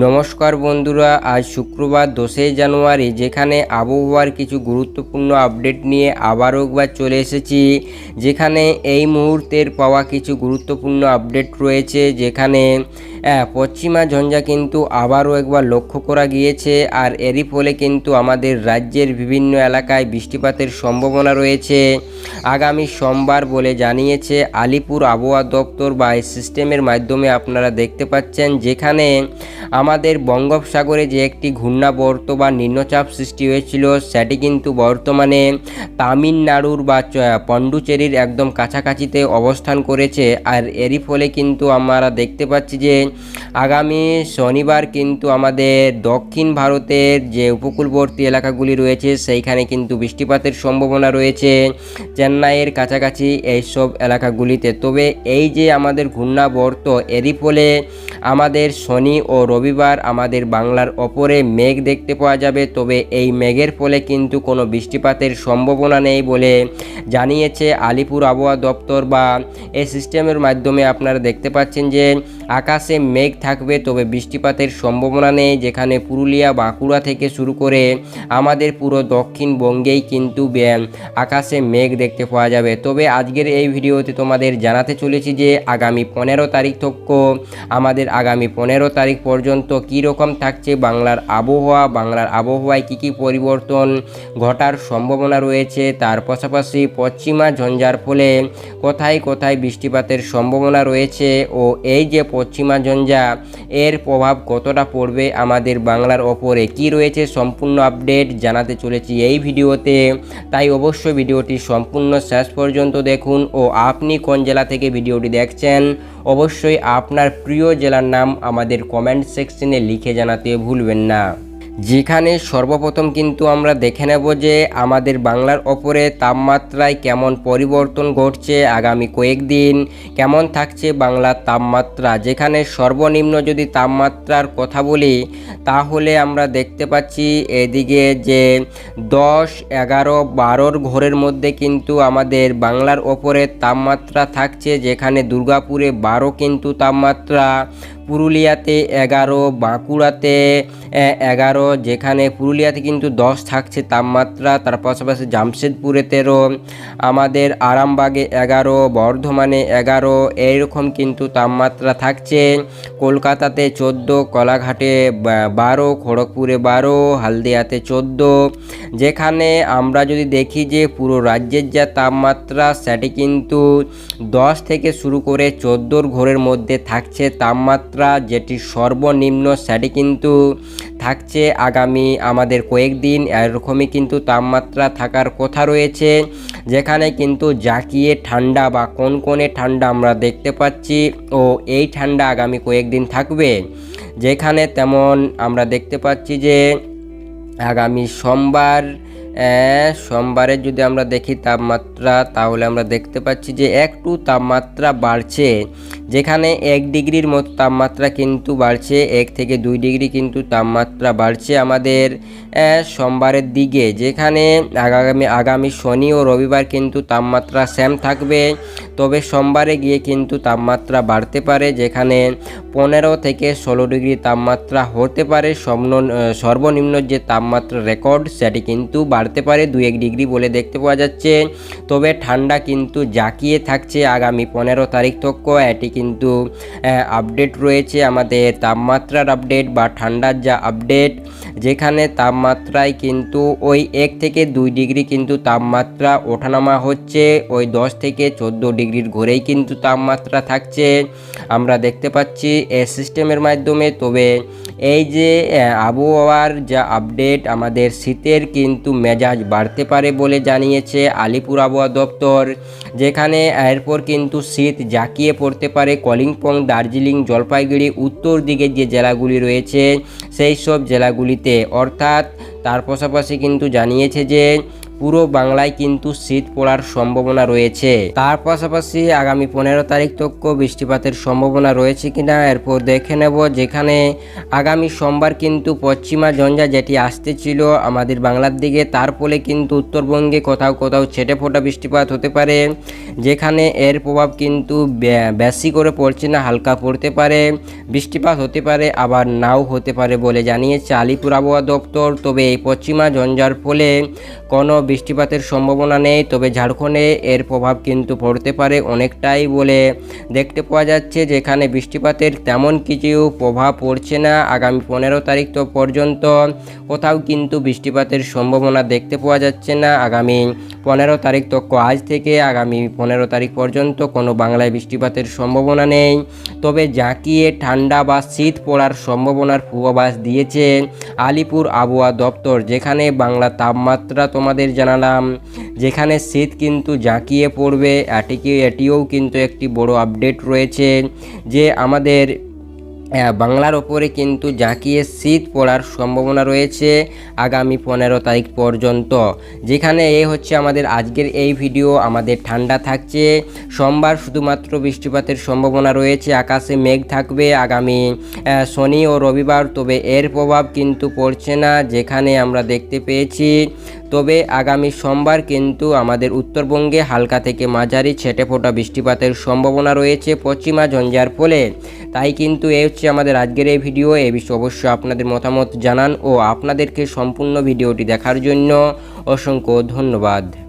নমস্কার বন্ধুরা, আজ শুক্রবার 10 জানুয়ারি যেখানে আবহাওয়ার কিছু গুরুত্বপূর্ণ আপডেট নিয়ে আবারও একবার চলে এসেছি। যেখানে এই মুহূর্তের পাওয়া কিছু গুরুত্বপূর্ণ আপডেট রয়েছে, যেখানে পশ্চিমা ঝঞ্ঝা কিন্তু আবারও একবার লক্ষ্য করা গিয়েছে। আর এরই ফলে কিন্তু আমাদের রাজ্যের বিভিন্ন এলাকায় বৃষ্টিপাতের সম্ভাবনা রয়েছে আগামী সোমবার বলে জানিয়েছে আলিপুর আবহাওয়া দপ্তর বা এই সিস্টেমের মাধ্যমে। আপনারা দেখতে পাচ্ছেন যেখানে আমাদের বঙ্গোপসাগরে যে একটি ঘূর্ণাবর্ত বা নিম্নচাপ সৃষ্টি হয়েছিল, সেটি কিন্তু বর্তমানে তামিলনাড়ুর বা পন্ডুচেরির একদম কাছাকাছিতে অবস্থান করেছে। আর এরই ফলে কিন্তু আমরা দেখতে পাচ্ছি যে আগামী শনিবার কিন্তু আমাদের দক্ষিণ ভারতের যে উপকূলবর্তী এলাকাগুলি রয়েছে সেইখানে কিন্তু বৃষ্টিপাতের সম্ভাবনা রয়েছে চেন্নাইয়ের কাছাকাছি এইসব এলাকাগুলিতে। তবে এই যে আমাদের ঘূর্ণাবর্ত, এরই ফলে আমাদের শনি ও রবিবার আমাদের বাংলার ওপরে মেঘ দেখতে পাওয়া যাবে। তবে এই মেঘের ফলে কিন্তু কোনো বৃষ্টিপাতের সম্ভাবনা নেই বলে জানিয়েছে আলিপুর আবহাওয়া দপ্তর বা এই সিস্টেমের মাধ্যমে। আপনারা দেখতে পাচ্ছেন যে আকাশে মেঘ থাকবে, তবে বৃষ্টিপাতের সম্ভাবনা নেই। যেখানে পুরুলিয়া, বাঁকুড়া থেকে শুরু করে আমাদের পুরো দক্ষিণবঙ্গেই কিন্তু আকাশে মেঘ দেখতে পাওয়া যাবে। তবে আজকের এই ভিডিওতে তোমাদের জানাতে চলেছি যে আগামী 15 তারিখ থেকে আমাদের আগামী 15 তারিখ পর্যন্ত কী রকম থাকছে বাংলার আবহাওয়া, বাংলার আবহাওয়ায় কী কী পরিবর্তন ঘটার সম্ভাবনা রয়েছে, তার পাশাপাশি পশ্চিমা ঝঞ্ঝার ফলে কোথায় কোথায় বৃষ্টিপাতের সম্ভাবনা রয়েছে ও এই যে পশ্চিমা ঝঞ্ঝা এর প্রভাব কতটা পড়বে আমাদের বাংলার ওপরে কি রয়েছে সম্পূর্ণ আপডেট জানাতে চলেছি এই ভিডিওতে। তাই অবশ্যই ভিডিওটি সম্পূর্ণ শেষ পর্যন্ত দেখুন। ও আপনি কোন জেলা থেকে ভিডিওটি দেখছেন অবশ্যই আপনার প্রিয় জেলার নাম আমাদের কমেন্ট সেকশনে লিখে জানাতে ভুলবেন না। যেখানে সর্বপ্রথম কিন্তু আমরা দেখে নেব যে আমাদের বাংলার ওপরে তাপমাত্রায় কেমন পরিবর্তন ঘটছে, আগামী কয়েকদিন কেমন থাকছে বাংলার তাপমাত্রা। যেখানে সর্বনিম্ন যদি তাপমাত্রার কথা বলি তাহলে আমরা দেখতে পাচ্ছি এদিকে যে 10, 11, 12 ঘরের মধ্যে কিন্তু আমাদের বাংলার ওপরে তাপমাত্রা থাকছে। যেখানে দুর্গাপুরে 12 কিন্তু তাপমাত্রা, পুরুলিয়াতে 11, বাঁকুড়াতে 11, যেখানে পুরুলিয়াতে কিন্তু 10 থাকছে তাপমাত্রা। তার পাশাপাশি জামশেদপুরে 13, আমাদের আরামবাগে 11, বর্ধমানে 11 এইরকম কিন্তু তাপমাত্রা থাকছে। কলকাতাতে 14, কোলাঘাটে 12, খড়গপুরে 12, হলদিয়াতে 14। যেখানে আমরা যদি দেখি যে পুরো রাজ্যের যা তাপমাত্রা সেটি কিন্তু 10 থেকে শুরু করে 14 ঘরের মধ্যে থাকছে তাপমাত্রা, যেটি সর্বনিম্ন সেটি কিন্তু থাকছে আগামী আমাদের কয়েকদিন এরকমই কিন্তু তাপমাত্রা থাকার কথা রয়েছে। যেখানে কিন্তু জাঁকিয়ে ঠান্ডা বা কনকনে ঠান্ডা আমরা দেখতে পাচ্ছি ও এই ঠান্ডা আগামী কয়েকদিন থাকবে। যেখানে তেমন আমরা দেখতে পাচ্ছি যে আগামী সোমবারে যদি আমরা দেখি তাপমাত্রা তাহলে আমরা দেখতে পাচ্ছি যে একটু তাপমাত্রা বাড়ছে। যেখানে 1 ডিগ্রির মতো তাপমাত্রা কিন্তু বাড়ছে, 1 থেকে 2 ডিগ্রি কিন্তু তাপমাত্রা বাড়ছে আমাদের সোমবারের দিকে। যেখানে আগামী শনি ও রবিবার কিন্তু তাপমাত্রা সেম থাকবে, তবে সোমবারে গিয়ে কিন্তু তাপমাত্রা বাড়তে পারে। যেখানে 15 থেকে 16 ডিগ্রি তাপমাত্রা হতে পারে। সর্বনিম্ন যে তাপমাত্রা রেকর্ড সেটি কিন্তু বাড়তে পারে 2-1 ডিগ্রি বলে দেখতে পাওয়া যাচ্ছে। তবে ঠান্ডা কিন্তু জাঁকিয়ে থাকছে আগামী 15 তারিখ থেকে। এটি কিন্তু আপডেট রয়েছে আমাদের তাপমাত্রার আপডেট বা ঠান্ডার যা আপডেট। যেখানে তাপমাত্রায় কিন্তু ওই 1 থেকে 2 ডিগ্রি কিন্তু তাপমাত্রা ওঠানামা হচ্ছে, ওই 10 থেকে 14 ডিগ্রির ঘরেই কিন্তু তাপমাত্রা থাকছে আমরা দেখতে পাচ্ছি এই সিস্টেমের মাধ্যমে। তবে এই যে আবহাওয়ার যা আপডেট, আমাদের শীতের কিন্তু মেজাজ বাড়তে পারে বলে জানিয়েছে আলিপুর আবহাওয়া দপ্তর। যেখানে এরপর কিন্তু শীত জাঁকিয়ে পড়তে পারে কালিম্পং, দার্জিলিং, জলপাইগুড়ি, উত্তর দিকে যে জেলাগুলি রয়েছে সেই সব জেলাগুলিতে। অর্থাৎ তার পাশাপাশি কিন্তু জানিয়েছে যে পুরো বাংলায় কিন্তু শীত পড়ার সম্ভাবনা রয়েছে। তার পাশাপাশি আগামী 15 তারিখ তক বৃষ্টিপাতের সম্ভাবনা রয়েছে কিনা এরপর দেখে নেব। যেখানে আগামী সোমবার কিন্তু পশ্চিমা ঝঞ্ঝা যেটি আসতে ছিল আমাদের বাংলার দিকে, তার ফলে কিন্তু উত্তরবঙ্গে কোথাও কোথাও ছেটে ফোটা বৃষ্টিপাত হতে পারে, যেখানে এর প্রভাব কিন্তু বেশি করে পড়ছে না, হালকা পড়তে পারে, বৃষ্টিপাত হতে পারে আবার নাও হতে পারে বলে জানিয়েছে আলিপুর আবহাওয়া দপ্তর। তবে এই পশ্চিমা ঝঞ্ঝার ফলে কোনো বৃষ্টিপাতের সম্ভাবনা নেই, তবে ঝাড়খণ্ডে এর প্রভাব কিন্তু পড়তে পারে অনেকটাই বলে দেখতে পাওয়া যাচ্ছে, যেখানে বৃষ্টিপাতের তেমন কিছু প্রভাব পড়ছে না। আগামী 15 তারিখ তো পর্যন্ত কোথাও কিন্তু বৃষ্টিপাতের সম্ভাবনা দেখতে পাওয়া যাচ্ছে না। আগামী 15 তারিখ তো আজ থেকে আগামী 15 তারিখ পর্যন্ত কোনো বাংলায় বৃষ্টিপাতের সম্ভাবনা নেই। তবে জাঁকিয়ে ঠান্ডা বা শীত পড়ার সম্ভাবনার পূর্বাভাস দিয়েছে আলিপুর আবহাওয়া দপ্তর, যেখানে বাংলা তাপমাত্রা তোমাদের জানালাম, যেখানে শীত কিন্তু জাঁকিয়ে পড়বে। এটিও কিন্তু একটি বড় আপডেট রয়েছে যে আমাদের বাংলার ওপরে কিন্তু জাঁকিয়ে শীত পড়ার সম্ভাবনা রয়েছে আগামী 15 তারিখ পর্যন্ত। যেখানে হচ্ছে আমাদের আজকের এই ভিডিও। আমাদের ঠান্ডা থাকছে, সোমবার শুধুমাত্র বৃষ্টিপাতের সম্ভাবনা রয়েছে, আকাশে মেঘ থাকবে আগামী শনি ও রবিবার, তবে এর প্রভাব কিন্তু পড়ছে না যেখানে আমরা দেখতে পেয়েছি। তবে আগামী সোমবার কিন্তু আমাদের উত্তরবঙ্গে হালকা থেকে মাঝারি ছেটে ফোটা বৃষ্টিপাতের সম্ভাবনা রয়েছে পশ্চিমা ঝঞ্ঝার ফলে। তাই কিন্তু এই হচ্ছে আমাদের আজকের এই ভিডিও। এই বিষয়ে অবশ্যই আপনাদের মতামত জানান ও আপনাদেরকে সম্পূর্ণ ভিডিওটি দেখার জন্য অসংখ্য ধন্যবাদ।